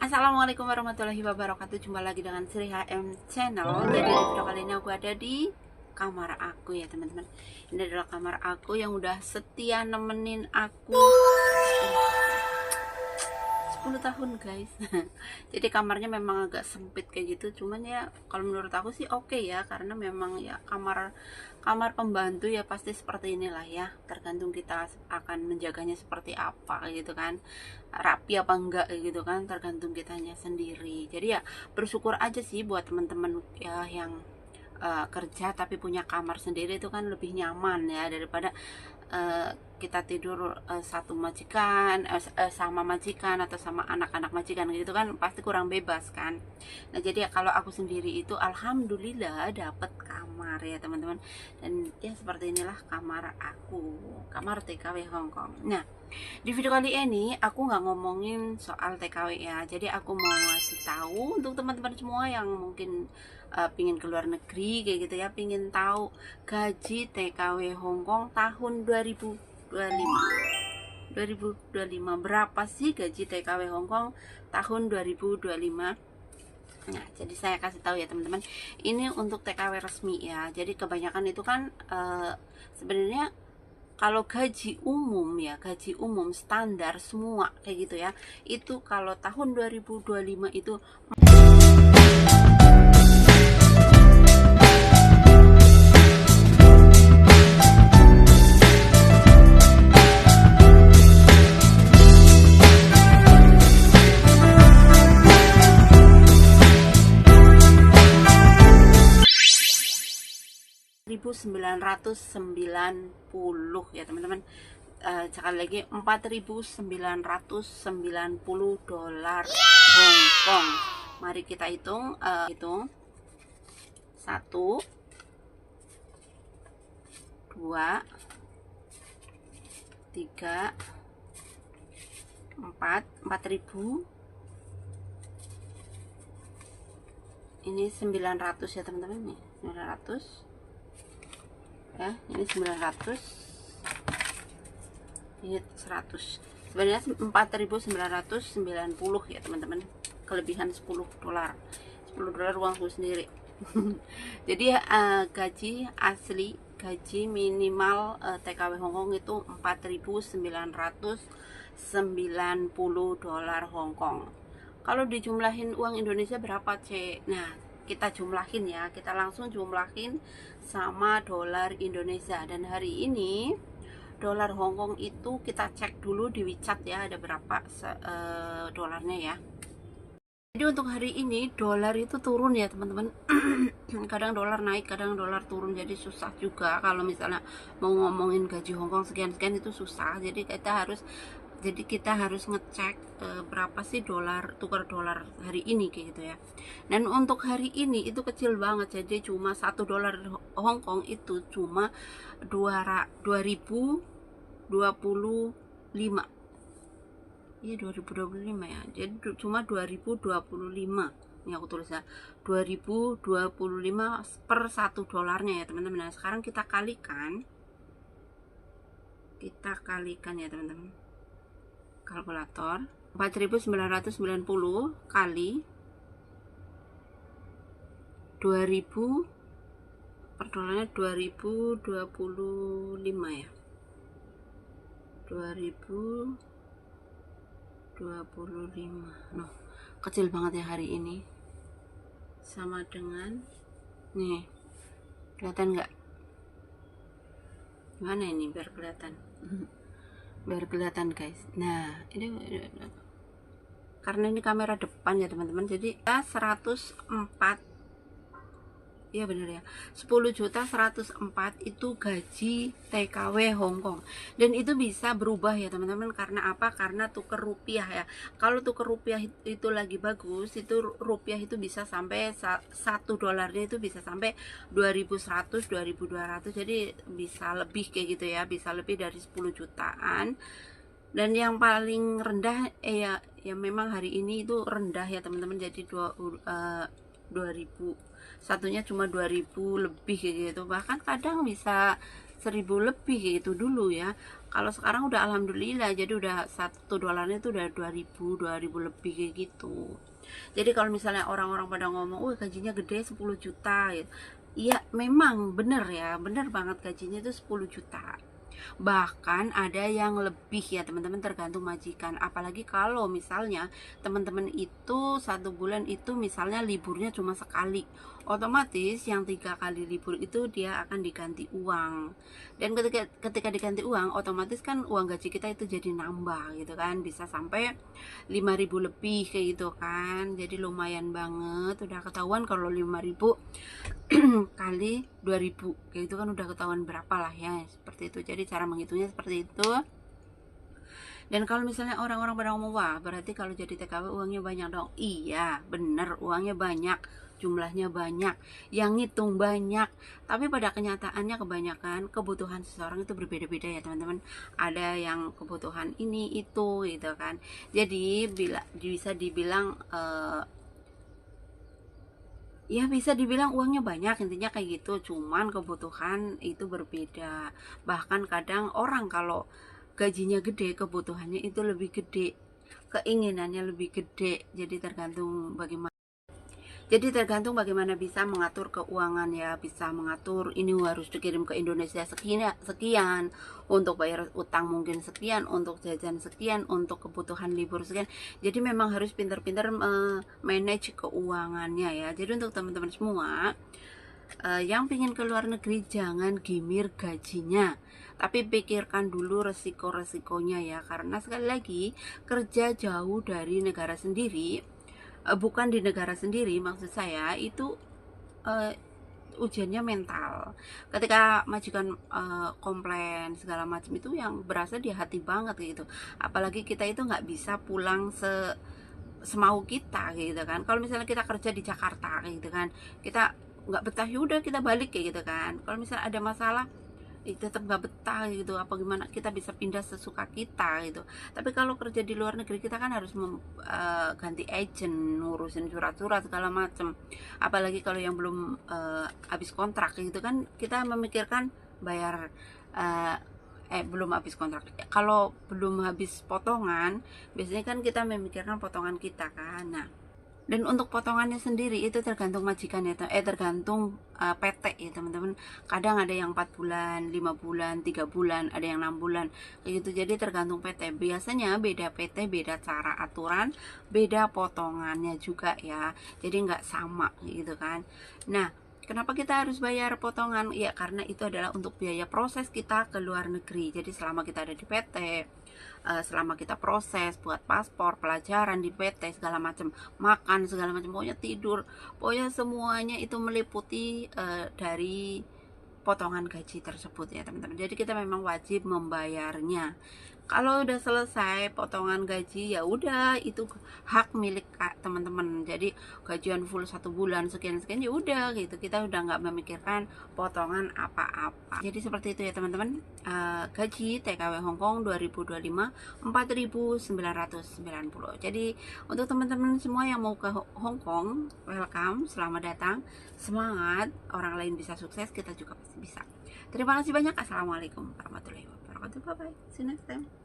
Assalamualaikum warahmatullahi wabarakatuh. Jumpa lagi dengan Sri HM Channel. Jadi di video kali ini aku ada di kamar aku ya teman-teman. Ini adalah kamar aku yang udah setia nemenin aku 10 tahun guys. Jadi kamarnya memang agak sempit kayak gitu, cuman ya kalau menurut aku sih oke ya, karena memang ya kamar kamar pembantu ya pasti seperti inilah ya, tergantung kita akan menjaganya seperti apa gitu kan, rapi apa enggak gitu kan, tergantung kitanya sendiri. Jadi ya bersyukur aja sih buat teman-teman ya yang kerja tapi punya kamar sendiri, itu kan lebih nyaman ya daripada kita tidur sama majikan atau sama anak-anak majikan gitu kan, pasti kurang bebas kan. Nah jadi ya kalau aku sendiri itu alhamdulillah dapat kamar ya teman-teman, dan ya seperti inilah kamar aku, kamar TKW Hongkong. Nah di video kali ini aku nggak ngomongin soal TKW ya, jadi aku mau ngasih tahu untuk teman-teman semua yang mungkin pingin keluar negeri kayak gitu ya, pingin tahu gaji TKW Hongkong tahun 2025 berapa sih gaji TKW Hongkong tahun 2025. Nah, jadi saya kasih tahu ya teman-teman, ini untuk TKW resmi ya. Jadi kebanyakan itu kan sebenarnya kalau gaji umum ya, gaji umum standar semua kayak gitu ya, itu kalau tahun 2025 itu 4.990 ya teman-teman. Sekali lagi $4.990 Hongkong. Mari kita hitung, hitung 1 2 3 4 4.000, ini 900 ya teman-teman, nih 900 ya, ini 900, ini 100, sebenarnya 4.990 ya teman-teman, kelebihan $10 uangku sendiri. Jadi gaji asli, gaji minimal TKW Hongkong itu $4.990 Hongkong. Kalau dijumlahin uang Indonesia berapa, Cek? Nah, kita jumlahin ya, kita langsung jumlahin sama dolar Indonesia. Dan hari ini dolar Hongkong itu kita cek dulu di WeChat ya, ada berapa dolarnya ya. Jadi untuk hari ini dolar itu turun ya teman-teman. Kadang dolar naik, kadang dolar turun, jadi susah juga kalau misalnya mau ngomongin gaji Hongkong sekian-sekian, itu susah. Jadi kita harus ngecek berapa sih tukar dolar hari ini kayak gitu ya. Dan untuk hari ini itu kecil banget, jadi cuma $1 Hongkong itu cuma 2025. Iya 2025 ya, jadi cuma 2025. Ini aku tulis ya, 2025 per $1 ya teman-teman. Nah sekarang kita kalikan ya teman-teman, kalkulator. 4.990 kali 2000 per dolarnya 2025 ya, 2025. Noh, kecil banget ya hari ini, sama dengan nih, kelihatan nggak? Gimana ini biar kelihatan? Biar kelihatan guys. Nah ini karena ini kamera depan ya teman-teman, jadi 104, iya bener ya, 10.104 itu gaji TKW Hongkong. Dan itu bisa berubah ya teman-teman, karena apa? Karena tuker rupiah ya. Kalau tuker rupiah itu lagi bagus, itu rupiah itu bisa sampai $1 itu bisa sampai 2.100, 2.200, jadi bisa lebih kayak gitu ya, bisa lebih dari 10 jutaan. Dan yang paling rendah ya memang hari ini itu rendah ya teman-teman, jadi 2.000, satunya cuma 2.000 lebih kayak gitu, bahkan kadang bisa 1.000 lebih kayak gitu dulu ya. Kalau sekarang udah alhamdulillah, jadi udah satu dolarnya itu udah 2000 lebih kayak gitu. Jadi kalau misalnya orang-orang pada ngomong, wah gajinya gede 10 juta gitu. Iya memang bener ya, bener banget gajinya itu 10 juta. Bahkan ada yang lebih ya teman-teman, tergantung majikan. Apalagi kalau misalnya teman-teman itu 1 bulan itu misalnya liburnya cuma sekali, otomatis yang 3 kali libur itu dia akan diganti uang. Dan ketika diganti uang, otomatis kan uang gaji kita itu jadi nambah gitu kan, bisa sampai 5.000 lebih kayak gitu kan. Jadi lumayan banget, udah ketahuan kalau 5.000 kali 2000 kayak itu kan udah ketahuan berapa lah ya, seperti itu. Jadi cara menghitungnya seperti itu. Dan kalau misalnya orang-orang pada ngomong, wah berarti kalau jadi TKW uangnya banyak dong. Iya bener, uangnya banyak, jumlahnya banyak, yang ngitung banyak. Tapi pada kenyataannya kebanyakan kebutuhan seseorang itu berbeda-beda ya teman-teman. Ada yang kebutuhan ini itu gitu kan. Jadi bisa dibilang ya bisa dibilang uangnya banyak, intinya kayak gitu. Cuman kebutuhan itu berbeda. Bahkan kadang orang kalau gajinya gede, kebutuhannya itu lebih gede, keinginannya lebih gede. Jadi tergantung bagaimana bisa mengatur keuangan ya, bisa mengatur ini harus dikirim ke Indonesia sekian, sekian untuk bayar utang, mungkin sekian untuk jajan, sekian untuk kebutuhan libur, sekian. Jadi memang harus pintar-pintar manage keuangannya ya. Jadi untuk teman-teman semua yang pingin ke luar negeri, jangan gimir gajinya, tapi pikirkan dulu resiko-resikonya ya. Karena sekali lagi, kerja jauh dari negara sendiri, bukan di negara sendiri maksud saya itu, ujiannya mental. Ketika majikan komplain segala macam, itu yang berasa di hati banget gitu. Apalagi kita itu nggak bisa pulang semau kita gitu kan. Kalau misalnya kita kerja di Jakarta gitu kan, kita nggak betah, yaudah kita balik kayak gitu kan. Kalau misalnya ada masalah, tetap nggak betah gitu, apa gimana kita bisa pindah sesuka kita gitu. Tapi kalau kerja di luar negeri, kita kan harus ganti agent, ngurusin surat-surat segala macem. Apalagi kalau yang belum habis kontrak gitu kan, kita memikirkan bayar uh, belum habis kontrak, kalau belum habis potongan biasanya kan kita memikirkan potongan kita kan. Nah, dan untuk potongannya sendiri itu tergantung majikan ya, tergantung PT ya teman-teman. Kadang ada yang 4 bulan, 5 bulan, 3 bulan, ada yang 6 bulan kayak gitu. Jadi tergantung PT. Biasanya beda PT, beda cara aturan, beda potongannya juga ya. Jadi nggak sama gitu kan. Nah, kenapa kita harus bayar potongan? Ya karena itu adalah untuk biaya proses kita ke luar negeri. Jadi selama kita ada di PT, selama kita proses buat paspor, pelajaran di PT segala macam, makan segala macam, pokoknya tidur, pokoknya semuanya itu meliputi dari potongan gaji tersebut ya teman-teman. Jadi kita memang wajib membayarnya. Kalau udah selesai potongan gaji, ya udah itu hak milik teman-teman. Jadi gajian full 1 bulan sekian sekian, ya udah gitu, kita udah nggak memikirkan potongan apa-apa. Jadi seperti itu ya teman-teman. Gaji TKW Hongkong 2025 4.990. Jadi untuk teman-teman semua yang mau ke Hongkong, welcome, selamat datang, semangat. Orang lain bisa sukses, kita juga pasti bisa. Terima kasih banyak. Assalamualaikum warahmatullahi wabarakatuh. Bye bye, see you next time.